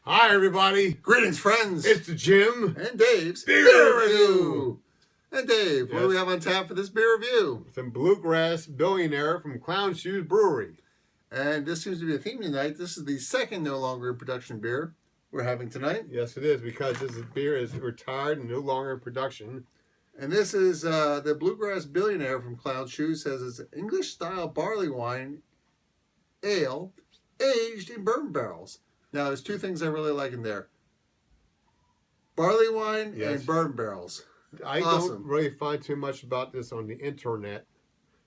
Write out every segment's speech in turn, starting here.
Hi, everybody. Greetings, friends. It's the Jimm and Dave's Beer Review. And Dave, what do we have on tap for this beer review? Some Bluegrass Billionaire from Clown Shoes Brewery. And this seems to be a theme tonight. This is the second no longer in production beer we're having tonight. Yes, it is, because this beer is retired and no longer in production. And this is the Bluegrass Billionaire from Cloud Shoes. Says it's an English-style barley wine ale aged in bourbon barrels. Now, there's two things I really like in there. Barley wine and bourbon barrels. I don't really find too much about this on the internet.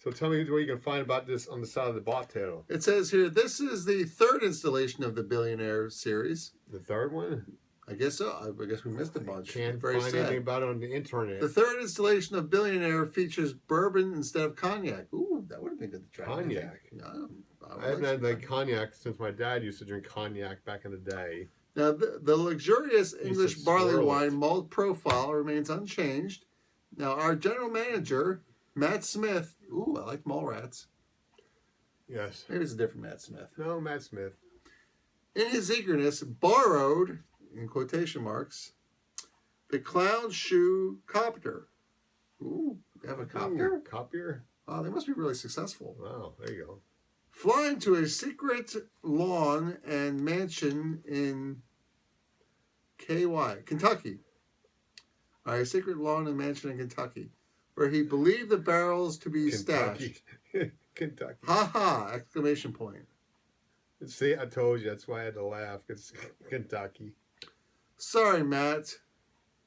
So tell me where you can find about this on the side of the bottle. It says here, this is the third installation of the Billionaire series. The third one? I guess so. I guess we missed a bunch. Can't find anything about it on the internet. The third installation of Billionaire features bourbon instead of cognac. Ooh, that would have been good to try. Cognac? I haven't had like cognac since my dad used to drink cognac back in the day. Now, the luxurious English barley wine malt profile remains unchanged. Now, our general manager, Matt Smith. Ooh, I like Mallrats. Yes. Maybe it's a different Matt Smith. No, Matt Smith. In his eagerness, borrowed, in quotation marks, the clown shoe copter. Ooh, they have a copter? Copier? Oh, they must be really successful. Wow, there you go. Flying to a secret lawn and mansion in Kentucky. All right, a secret lawn and mansion in Kentucky, where he believed the barrels to be stashed. Kentucky. Ha ha! Exclamation point. See, I told you. That's why I had to laugh. It's Kentucky. Sorry, Matt.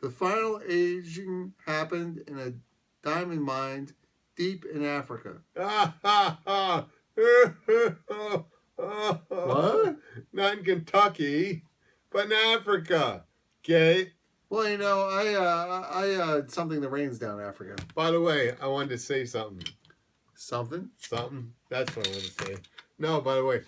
The final aging happened in a diamond mine deep in Africa. Ha ha ha! What? Not in Kentucky, but in Africa. Okay. Well, you know, I something that rains down Africa. By the way, I wanted to say something. Something? Something? That's what I wanted to say. No, by the way,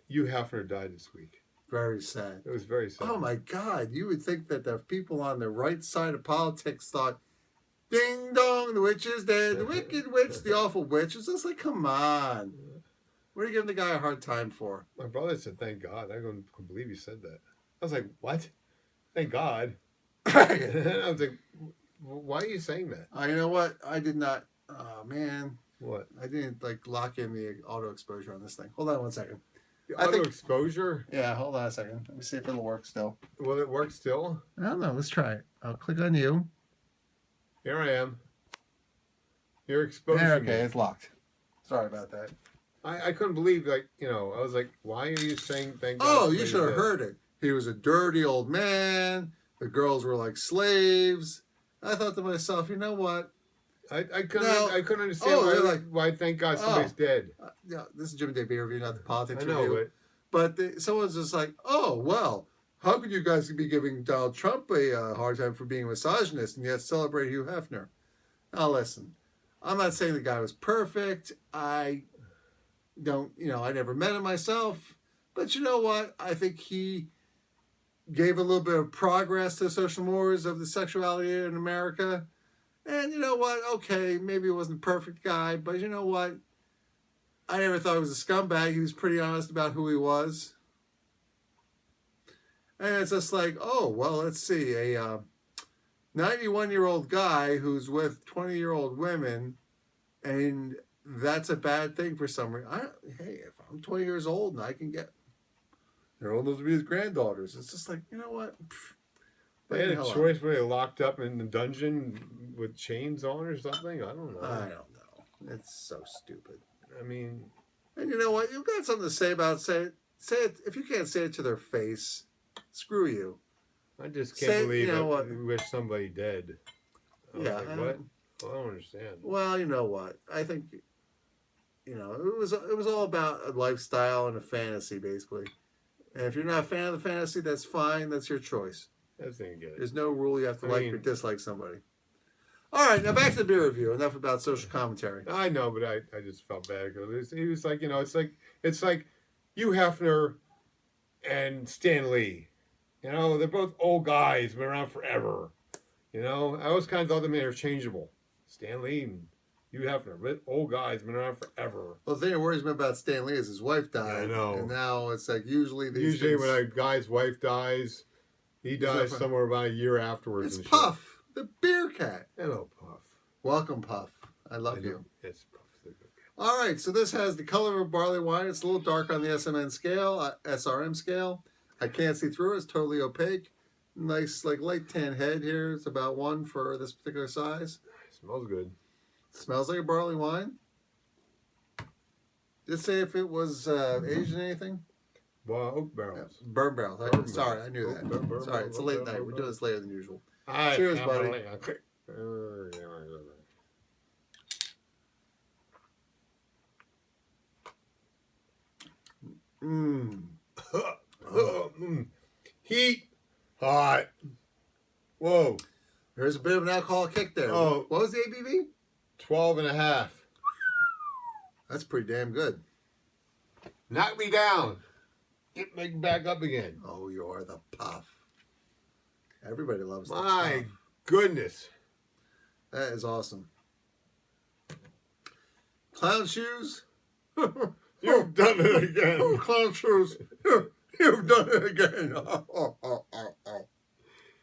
Hugh Hefner died this week. Very sad. It was very sad. Oh my God! You would think that the people on the right side of politics thought, "Ding dong, the witch is dead. The wicked witch, the awful witch." It's just like, come on. What are you giving the guy a hard time for? My brother said, "Thank God." I couldn't believe he said that. I was like, "What? Thank God." I was like, "Why are you saying that?" You know what? I did not. Oh man. What? I didn't lock in the auto exposure on this thing. Hold on one second. The auto exposure? Yeah, hold on a second. Let me see if it'll work still. Will it work still? I don't know. Let's try it. I'll click on you. Here I am. You're exposing me. Okay, it's locked. Sorry about that. I couldn't believe, I was like, why are you saying thank God? Oh, you should have heard it. He was a dirty old man. The girls were like slaves. I thought to myself, you know what? I couldn't understand why thank God somebody's dead. Yeah, this is Jim Day Beer Review, not the politics I know, review. But someone's just like, oh, well, how could you guys be giving Donald Trump a hard time for being a misogynist and yet celebrate Hugh Hefner? Now, listen, I'm not saying the guy was perfect. I never met him myself. But you know what? I think he gave a little bit of progress to the social mores of the sexuality in America. And you know what? Okay, maybe he wasn't a perfect guy, but you know what? I never thought he was a scumbag. He was pretty honest about who he was. And it's just like, oh, well, let's see. A 91-year-old guy who's with 20-year-old women, and that's a bad thing for some reason. Hey, if I'm 20 years old and I can get... They're old enough to be his granddaughters. It's just like, you know what? They had a choice where they locked up in the dungeon with chains on or something. I don't know. I don't know. It's so stupid. I mean, and you know what? You've got something to say about it. Say it. If you can't say it to their face, screw you. I just can't believe you wish somebody dead. Yeah. Like, what? I don't understand. Well, you know what? I think, it was all about a lifestyle and a fantasy, basically. And if you're not a fan of the fantasy, that's fine. That's your choice. There's no rule you have to like or dislike somebody. All right, now back to the beer review. Enough about social commentary. I know, but I just felt bad because he was like, it's like Hugh Hefner and Stan Lee. They're both old guys, been around forever. I always kind of thought them interchangeable. Stan Lee and Hugh Hefner, old guy, has been around forever. Well, the thing that worries me about Stan Lee is his wife died. I know. And now it's like usually When a guy's wife dies, he dies somewhere about a year afterwards. It's Puff, the beer cat. Hello, Puff. Welcome, Puff. I love you. It's Puff. All right, so this has the color of barley wine. It's a little dark on the SRM scale. I can't see through it. It's totally opaque. Nice, like light tan head here. It's about 1 for this particular size. Smells good. Smells like a barley wine. Did it say if it was aged in anything? Well, oak barrels. Yeah, bourbon barrels. Sorry, I knew that. Sorry, it's a late night. We're doing this later than usual. Cheers, buddy. Heat. Hot. Whoa. There's a bit of an alcohol kick there. Oh. What was the ABV? 12.5. That's pretty damn good. Knock me down. Get me back up again. Oh, you're the Puff. Everybody loves the My Puff. goodness. That is awesome. Clown shoes. You've done it again. Oh, clown shoes. You've done it again.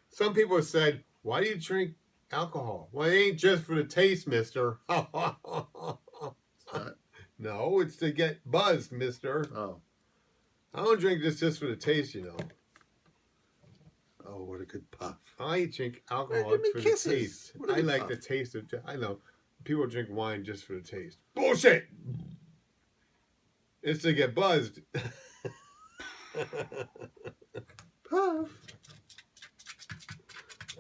Some people have said, why do you drink alcohol? Well, it ain't just for the taste, mister. No, it's to get buzzed, mister. Oh. I don't drink this just for the taste, you know. Oh, what a good Puff. I drink alcohol Give me for kisses. the taste. What a I good like Puff. the taste of... I know. People drink wine just for the taste. Bullshit! It's to get buzzed. Puff.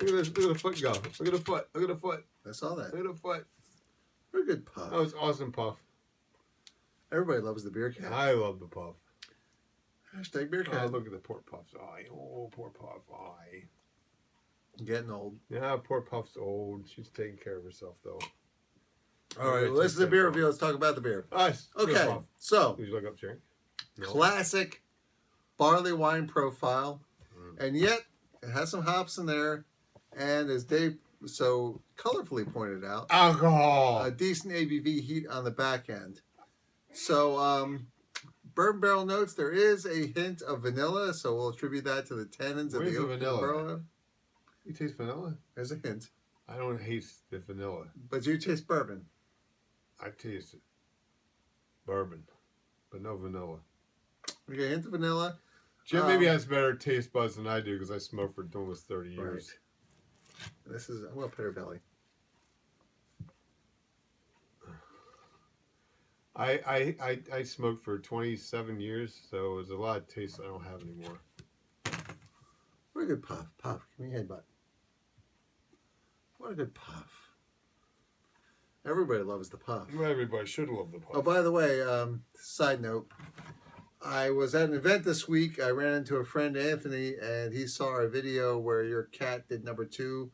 Look at the foot go. Look at the foot. Look at the foot. I saw that. Look at the foot. What a good Puff. That was awesome, Puff. Everybody loves the beer cat. I love the Puff. Hashtag beer cat. Oh, look at the poor Puff's eye. Oh, poor Puff eye. Getting old. Yeah, poor Puff's old. She's taking care of herself, though. All right, well, this is the beer review. Let's talk about the beer. Us. Okay, so Did you look up, Jerry? No. classic barley wine profile, and yet it has some hops in there, and as Dave so colorfully pointed out, Alcohol. a decent ABV heat on the back end. So, bourbon barrel notes, there is a hint of vanilla, so we'll attribute that to the tannins of Where's the the oak vanilla? barrel. You taste vanilla? There's a hint, I don't taste the vanilla. but you taste bourbon. I taste it. Bourbon, but no vanilla. We get a hint of vanilla. Jim maybe has better taste buds than I do because I smoked for almost 30 years. Right. This is, I'm going to put her belly. I smoked for 27 years, so there's a lot of taste I don't have anymore. What a good Puff. Puff, give me a headbutt. What a good Puff. Everybody loves the Puff. Well, everybody should love the Puff. Oh, by the way, side note, I was at an event this week. I ran into a friend, Anthony, and he saw a video where your cat did number 2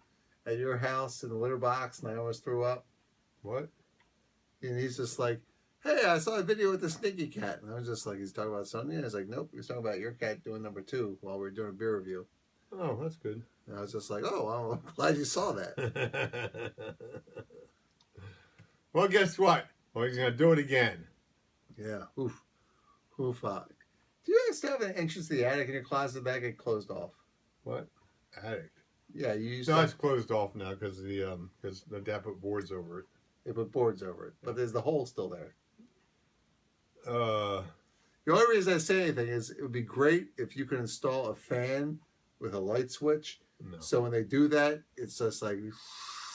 at your house in the litter box, and I almost threw up. What? And he's just like, hey, I saw a video with the sneaky cat. And I was just like, he's talking about Sonia? I was like, nope, he's talking about your cat doing number 2 while we were doing a beer review. Oh, that's good. And I was just like, oh, well, I'm glad you saw that. Well, guess what? Well, he's going to do it again. Yeah. Oof. Oof. Do you guys still have an entrance to the attic in your closet that get closed off? What? Attic. Yeah, you used No, to. it's closed off now because the dad put boards over it. They put boards over it, but there's the hole still there. Uh, The only reason I say anything is it would be great if you could install a fan with a light switch. no. So when they do that, it's just like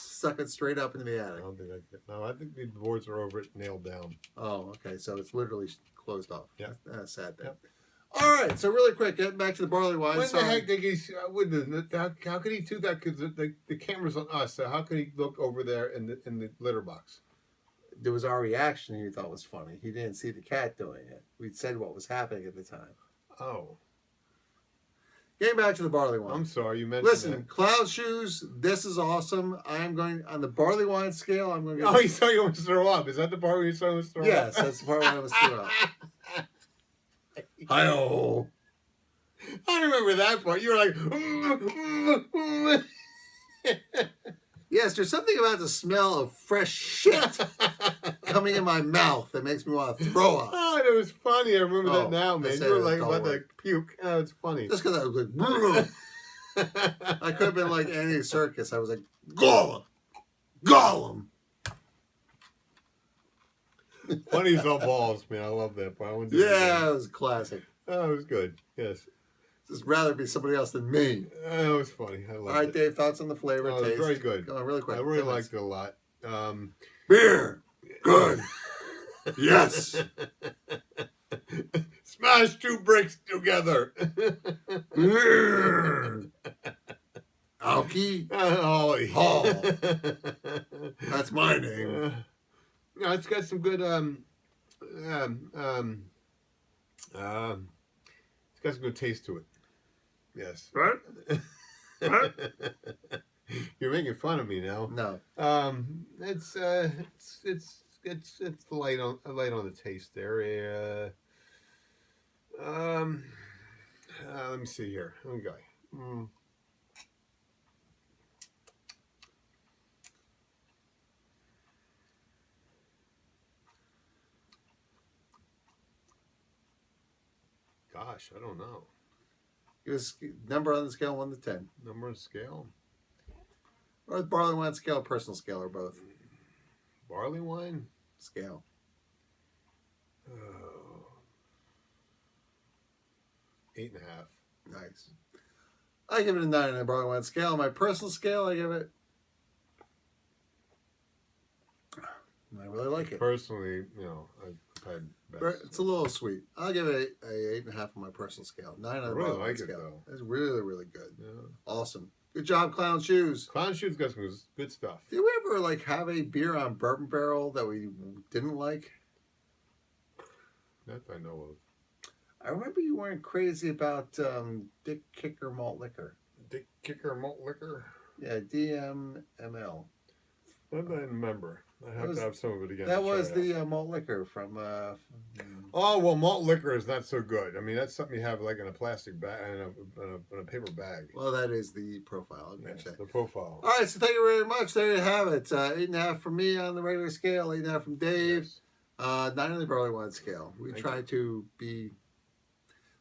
suck it straight up into the I attic. don't think I could. No, I think the boards are over it, nailed down. Oh, okay. So it's literally closed off. Yeah. That's sad then. Yep. All right. So really quick, getting back to the barley wine. When the heck did he? How could he do that? Because the camera's on us. So how could he look over there in the litter box? There was our reaction he thought was funny. He didn't see the cat doing it. We said what was happening at the time. Oh, Getting back to the barley wine. I'm sorry. You mentioned. Listen, cloud shoes, this is awesome. I'm going, on the barley wine scale, I'm going to That. go. Oh, you saw you almost throw up. Is that the part where you saw you almost throw Yes, up? that's the part where I was through up. Hi-oh. I remember that part. You were like, Yes, there's something about the smell of fresh shit coming in my mouth that makes me want to throw up. Oh, it was funny. I remember that now, I man. said You were it, like don't about worry. to puke. Oh, it's funny. Just because I was like, I could have been like Andy Serkis. I was like, Gollum, Gollum. Funny as all balls, man. I love that part. I wanted to do it Yeah, again. it was a classic. Oh, it was good. Yes. Just rather be somebody else than me. It was funny. I loved All right, it. Dave, thoughts on the flavor, Oh, it was taste? very good. Go on, really quick. I really 10 minutes. liked it a lot. Beer, good. Yes. Smash two bricks together. Beer. Alki Ollie. Hall. That's my name. No, it's got some good it's got some good taste to it. Yes. Right? You're making fun of me now. No. It's light on the taste there. Let me see here. Okay. Gosh, I don't know. Give us a number on the scale 1 to 10. Number on scale. Or the barley wine scale, personal scale, or both. Barley wine. Scale. Oh. 8.5. Nice. I give it a 9 on the barley wine scale. My personal scale, I give it. I really like it. Personally, I've had best. It's a little sweet. I'll give it a 8.5 on my personal scale. 9 on the really barley wine like it, scale. though. It's really, really good. Yeah. Awesome. Good job, Clown Shoes. Clown Shoes got some good stuff. Did we ever have a beer on Bourbon Barrel that we didn't like? That I know of. I remember you weren't crazy about Dick Kicker Malt Liquor. Dick Kicker Malt Liquor? Yeah, DMML. That I remember. I have to have some of it again. That was the malt liquor from... Oh, well, malt liquor is not so good. I mean, that's something you have in a plastic bag, in a paper bag. Well, that is the profile. Yes, the profile. All right, so thank you very much. There you have it. 8.5 from me on the regular scale, 8.5 from Dave, Yes. 9 on the barley wine scale. We Thank try to be...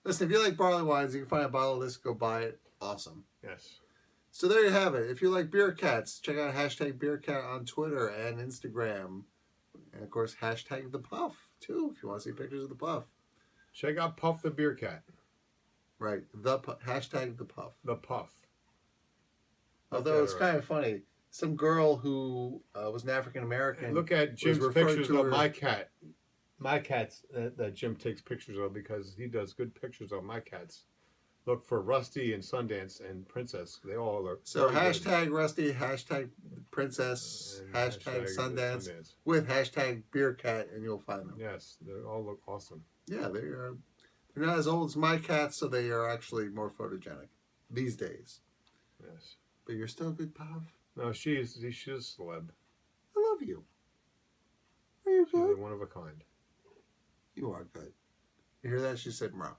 Listen, if you like barley wines, you can find a bottle of this, go buy it. Awesome. Yes. So there you have it. If you like beer cats, check out hashtag beercat on Twitter and Instagram. And, of course, hashtag the puff, too, if you want to see pictures of the puff. Check out Puff the Beer Cat. Right. Hashtag the puff. The Puff. Although it's kind of funny. Some girl who was an African-American... Look at Jim's pictures of my cat. My cats that Jim takes pictures of because he does good pictures of my cats. Look for Rusty and Sundance and Princess. They all are. So hashtag Rusty, hashtag Princess, hashtag Sundance, with hashtag Beercat, and you'll find them. Yes, they all look awesome. Yeah, they're not as old as my cats, so they are actually more photogenic these days. Yes. But you're still a good Pav. No, she's a celeb. I love you. Are you good? She's one of a kind. You are good. You hear that? She said, "Meow."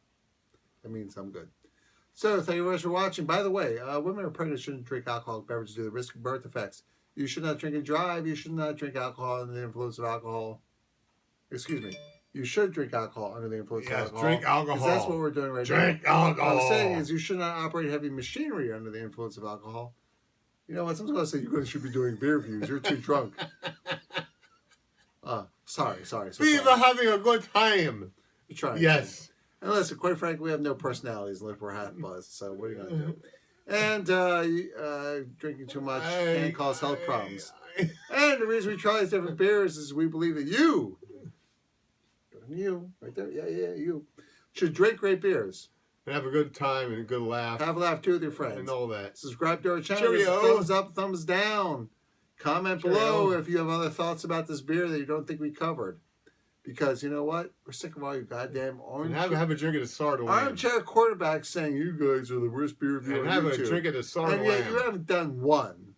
That means I'm good. So, thank you very much for watching. By the way, women who are pregnant shouldn't drink alcoholic beverages due to the risk of birth defects. You should not drink and drive. You should not drink alcohol under the influence of alcohol. Excuse me. You should drink alcohol under the influence of alcohol. Drink alcohol. 'Cause that's what we're doing right now. Drink alcohol. What I'm saying is you should not operate heavy machinery under the influence of alcohol. You know what? Someone's going to say you guys should be doing beer reviews. You're too drunk. Sorry. We're having a good time. You're trying. Yes. And listen, quite frankly, we have no personalities unless we're half buzzed. So what are you going to do? And drinking too much can cause health problems. And the reason we try these different beers is we believe that you, right there, you, should drink great beers. And have a good time and a good laugh. Have a laugh too with your friends. And all that. Subscribe to our channel. Cheerio. Thumbs up, thumbs down. Comment Cheerio. below if you have other thoughts about this beer that you don't think we covered. Because you know what? We're sick of all you goddamn have a drink of the Sardo Lamb. armchair quarterbacks saying you guys are the worst beer review And on have YouTube. a drink of the Sardo And yet Lamb. you haven't done one.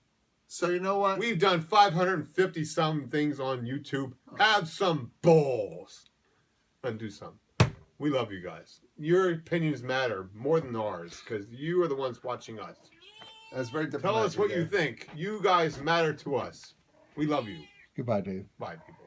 So you know what? We've done 550 some things on YouTube. Have some balls. And do some. We love you guys. Your opinions matter more than ours because you are the ones watching us. That's very Tell diplomatic. us what you Dave. think. You guys matter to us. We love you. Goodbye, Dave. Bye, people.